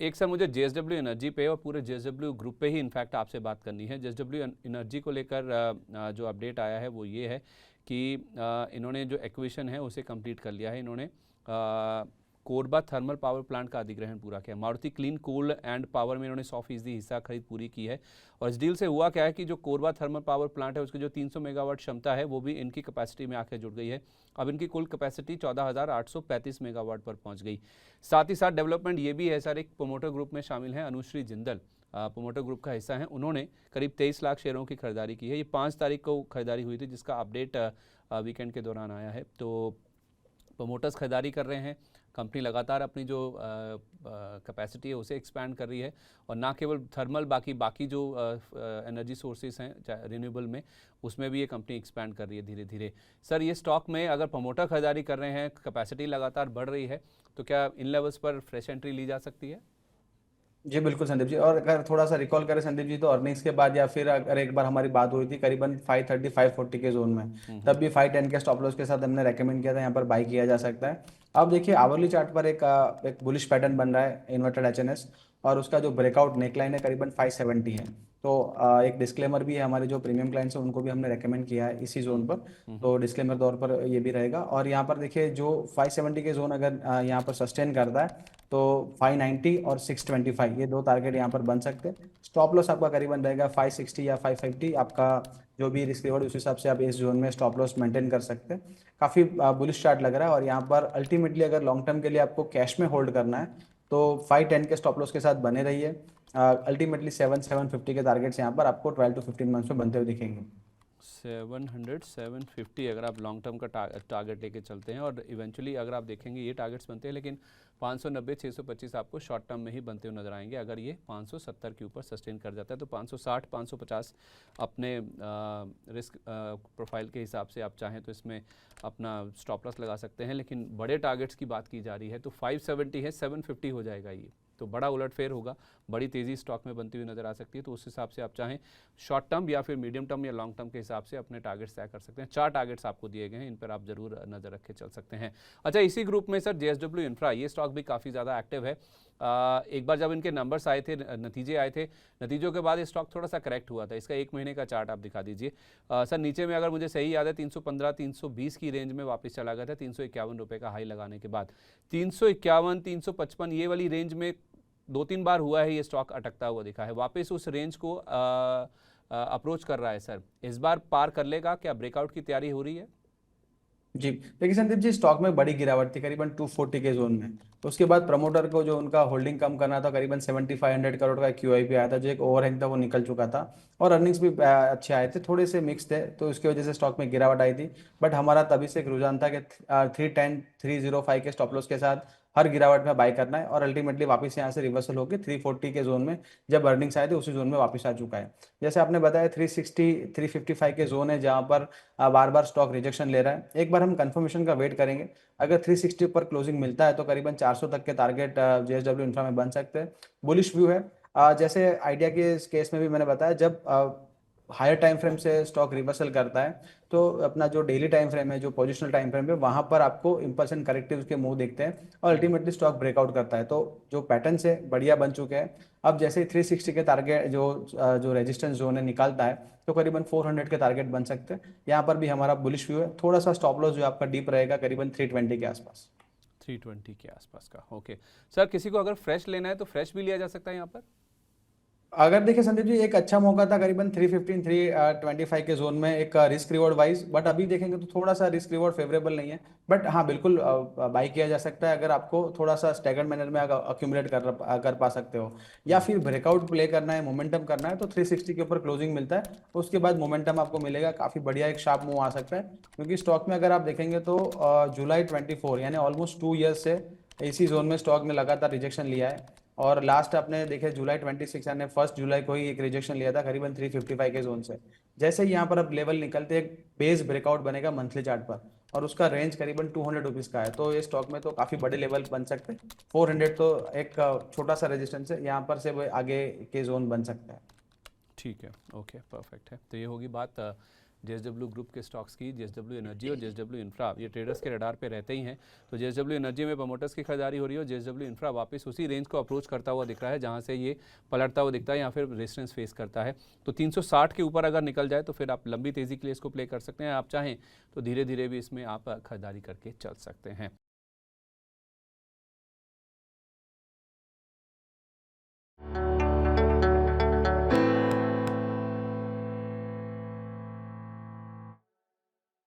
एक सर मुझे JSW energy पे और पूरे जेएसडब्ल्यू ग्रुप पे ही इनफैक्ट आपसे बात करनी है। जेएसडब्ल्यू एनर्जी को लेकर जो अपडेट आया है वो ये है कि इन्होंने जो एक्विजिशन है उसे कंप्लीट कर लिया है। इन्होंने कोरबा थर्मल पावर प्लांट का अधिग्रहण पूरा किया। Maruti clean coal and power में इन्होंने 100% हिस्सा खरीद पूरी की है। और इस डील से हुआ क्या है कि जो कोरबा थर्मल पावर प्लांट है उसकी जो 300 मेगावाट क्षमता है वो भी इनकी कैपेसिटी में आकर जुड़ गई है। अब इनकी कुल कैपेसिटी 14,835 मेगावाट पर पहुंच गई। साथ ही साथ डेवलपमेंट ये भी है सर, एक प्रोमोटर ग्रुप में शामिल है अनुश्री जिंदल, प्रोमोटर ग्रुप का हिस्सा है। उन्होंने करीब 23 लाख शेयरों की खरीदारी की है। ये 5 तारीख को खरीदारी हुई थी जिसका अपडेट वीकेंड के दौरान आया है। तो प्रोमोटर्स खरीदारी कर रहे हैं। कंपनी लगातार अपनी जो कैपेसिटी है उसे एक्सपैंड कर रही है और ना केवल थर्मल, बाकी जो एनर्जी सोर्सेज हैं रिन्यूएबल में, उसमें भी ये कंपनी एक्सपैंड कर रही है धीरे धीरे। सर ये स्टॉक में अगर प्रोमोटर खरीदारी कर रहे हैं, कैपेसिटी लगातार बढ़ रही है, तो क्या इन लेवल्स पर फ्रेश एंट्री ली जा सकती है? जी बिल्कुल संदीप जी। और अगर थोड़ा सा रिकॉल करें संदीप जी, तो अर्निंग्स के बाद या फिर अगर एक बार हमारी बात हुई थी करीबन 530 540 के जोन में, तब भी 510 के स्टॉप लॉस के साथ हमने रेकमेंड किया था यहाँ पर बाई किया जा सकता है। अब देखिए आवरली चार्ट पर एक बुलिश पैटर्न बन रहा है इन्वर्टेड एचएनएस, और उसका जो ब्रेकआउट नेकलाइन है करीबन 570 है। तो एक डिस्क्लेमर भी है, हमारे जो प्रीमियम क्लाइंट्स हैं उनको भी हमने रेकमेंड किया है इसी जोन पर, तो डिस्क्लेमर तौर पर ये भी रहेगा। और यहाँ पर देखिए जो 570 के जोन अगर यहाँ पर सस्टेन करता है तो 590 और 625 ये दो टारगेट यहाँ पर बन सकते हैं। स्टॉप लॉस आपका करीबन रहेगा 560 या 550, आपका जो भी रिस्क रिवॉर्ड उस हिसाब से आप इस जोन में स्टॉप लॉस मेंटेन कर सकते हैं। काफ़ी बुलिश चार्ट लग रहा है। और यहाँ पर अल्टीमेटली अगर लॉन्ग टर्म के लिए आपको कैश में होल्ड करना है तो 510 के स्टॉप लॉस के साथ बने रहिए। अल्टीमेटली 750 के टारगेट्स यहाँ पर आपको 12 to 15 मंथ्स में बनते हुए दिखेंगे। 700 750 अगर आप लॉन्ग टर्म का टारगेट लेके चलते हैं, और इवेंचुअली अगर आप देखेंगे ये टारगेट्स बनते हैं, लेकिन 590 625 आपको शॉर्ट टर्म में ही बनते हुए नजर आएंगे। अगर ये 570 के ऊपर सस्टेन कर जाता है तो 560 550 अपने रिस्क प्रोफाइल के हिसाब से आप चाहें तो इसमें अपना स्टॉप लॉस लगा सकते हैं। लेकिन बड़े टारगेट्स की बात की जा रही है तो 570 है, 750 हो जाएगा ये, तो बड़ा उलटफेर होगा, बड़ी तेज़ी स्टॉक में बनती हुई नजर आ सकती है। तो उस हिसाब से आप चाहें शॉर्ट टर्म या फिर मीडियम टर्म या लॉन्ग टर्म के हिसाब से अपने टारगेट्स तय कर सकते हैं। 4 टारगेट्स आपको दिए गए हैं, इन पर आप जरूर नज़र रख के चल सकते हैं। अच्छा, इसी ग्रुप में सर जेएसडब्ल्यू इंफ्रा, ये स्टॉक भी काफ़ी ज़्यादा एक्टिव है। एक बार जब इनके नंबर्स आए थे, नतीजे आए थे, नतीजों के बाद ये स्टॉक थोड़ा सा करेक्ट हुआ था। इसका 1 महीने का चार्ट आप दिखा दीजिए सर। नीचे में अगर मुझे सही याद है 315 320 की रेंज में वापस चला गया था 351 रुपये का हाई लगाने के बाद। 351 355 ये वाली रेंज में 2-3 बार हुआ है ये स्टॉक अटकता हुआ दिखा है, वापस उस रेंज को अप्रोच कर रहा है सर। इस बार पार कर लेगा क्या? ब्रेकआउट की तैयारी हो रही है? जी देखिए संदीप जी, स्टॉक में बड़ी गिरावट थी करीबन 240 के जोन में। तो उसके बाद प्रमोटर को जो उनका होल्डिंग कम करना था, करीबन 7500 करोड़ का QIP आया था, जो एक ओवरहैंग था वो निकल चुका था। और अर्निंग्स भी अच्छे आए थे, थोड़े से मिक्स थे, तो उसकी वजह से स्टॉक में गिरावट आई थी। बट हमारा तभी से एक रुझान था कि 310 305 के स्टॉप लॉस के साथ हर गिरावट में बाय करना है। और अल्टीमेटली वापस यहाँ से रिवर्सल होकर 340 के जोन में जब अर्निंग्स आए थे उसी जोन में वापस आ चुका है। जैसे आपने बताया 360 355 के जोन है जहाँ पर बार बार स्टॉक रिजेक्शन ले रहा है। एक बार हम कंफर्मेशन का वेट करेंगे। अगर 360 पर क्लोजिंग मिलता है तो करीबन 400 तक के टारगेट जेएसडब्ल्यू इंफ्रा में बन सकते हैं। बुलिश व्यू है। जैसे आइडिया के केस में भी मैंने बताया, जब हायर टाइम फ्रेम से स्टॉक रिवर्सल करता है तो अपना जो डेली टाइम फ्रेम है, जो पोजिशनल टाइम फ्रेम है, वहां पर आपको इंपल्सन करेक्टिव के मूव दिखते हैं और अल्टीमेटली स्टॉक ब्रेकआउट करता है। तो जो पैटर्न से बढ़िया बन चुके हैं। अब जैसे ही 360 के टारगेट जो रेजिस्टेंस जोन है निकालता है तो करीबन 400 के टारगेट बन सकते हैं। यहाँ पर भी हमारा बुलिश व्यू है। थोड़ा सा स्टॉप लॉस जो आपका डीप रहेगा करीबन 320 के आसपास। 320 के आसपास का, ओके। सर किसी को अगर फ्रेश लेना है तो फ्रेश भी लिया जा सकता है यहाँ पर? अगर देखिए संदीप जी, एक अच्छा मौका था करीबन 315 325 के जोन में एक रिस्क रिवॉर्ड वाइज, बट अभी देखेंगे तो थोड़ा सा रिस्क रिवॉर्ड फेवरेबल नहीं है। बट हाँ बिल्कुल बाई किया जा सकता है अगर आपको थोड़ा सा स्टैगर्ड मैनर में अक्यूमुलेट कर पा सकते हो, या फिर ब्रेकआउट प्ले करना है, मोमेंटम करना है, तो 360 के ऊपर क्लोजिंग मिलता है। उसके बाद मोमेंटम आपको मिलेगा, काफी बढ़िया एक शार्प मूव आ सकता है। क्योंकि स्टॉक में अगर आप देखेंगे तो जुलाई 24 यानी ऑलमोस्ट 2 ईयर्स से इसी जोन में स्टॉक ने लगातार रिजेक्शन लिया है। और लास्ट आपने देखे जुलाई 26 यानी 1 जुलाई को ही एक रिजेक्शन लिया था करीबन 355 के जोन से। जैसे ही यहाँ पर अब लेवल निकलते एक बेस ब्रेकआउट बनेगा मंथली चार्ट पर, और उसका रेंज करीबन 200 रुपीज का है, तो ये स्टॉक में तो काफी बड़े लेवल बन सकते हैं। 400 तो एक छोटा सा रेजिस्टेंस है, यहाँ पर से वो आगे के जोन बन सकता है। ठीक है, ओके, परफेक्ट है। तो ये होगी बात जेएसडब्ल्यू ग्रुप के स्टॉक्स की, जेएसडब्ल्यू एनर्जी और जेएसडब्ल्यू इंफ्रा, ये ट्रेडर्स के रडार पे रहते ही हैं। तो जेएसडब्ल्यू एनर्जी में प्रमोटर्स की खरीदारी हो रही है और जेएसडब्ल्यू इंफ्रा वापस उसी रेंज को अप्रोच करता हुआ दिख रहा है जहाँ से ये पलटता हुआ दिखता है या फिर रेजिस्टेंस फेस करता है। तो 360 के ऊपर अगर निकल जाए तो फिर आप लंबी तेज़ी के लिए इसको प्ले कर सकते हैं। आप चाहें तो धीरे धीरे भी इसमें आप खरीदारी करके चल सकते हैं।